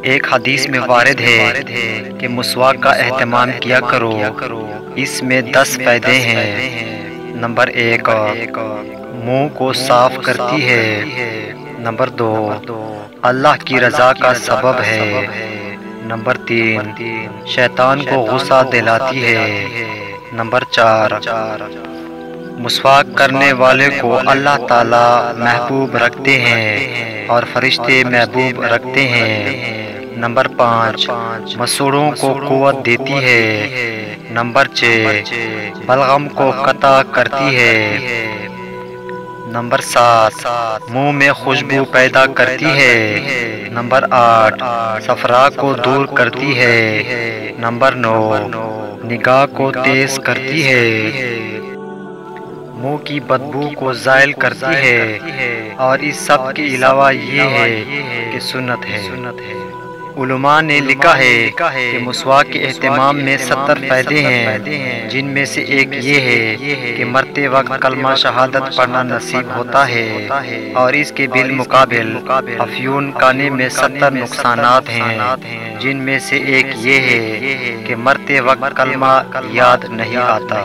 ایک حدیث میں وارد ہے کہ مسواک کا اہتمام کیا کرو، اس میں 10 فائدے ہیں۔ نمبر 1، منہ کو صاف کرتی ہے۔ نمبر 2، اللہ کی رضا کا سبب ہے۔ نمبر 3، شیطان کو غصہ دلاتی ہے۔ نمبر 4، مسواک کرنے والے کو اللہ تعالی محبوب رکھتے ہیں اور فرشتے محبوب رکھتے ہیں۔ نمبر 5، مسوڑوں کو قوت دیتی ہے۔ نمبر 6، بلغم کو قطع کرتی ہے۔ نمبر 7، منہ میں خوشبو پیدا کرتی ہے۔ نمبر 8، صفرا کو دور کرتی ہے۔ نمبر 9، نگاہ کو تیز کرتی ہے۔ منہ کی بدبو کو زائل کرتی ہے، اور اس سب کے علاوہ یہ ہے کہ سنت ہے۔ علماء نے لکھا ہے کہ مسواک کے اہتمام میں 70 فائدے ہیں، جن میں سے ایک یہ ہے کہ مرتے وقت کلمہ شہادت پڑھنا نصیب ہوتا ہے، اور اس کے بالمقابل افیون کھانے میں 70 نقصانات ہیں، جن میں سے ایک یہ ہے کہ مرتے وقت کلمہ یاد نہیں آتا۔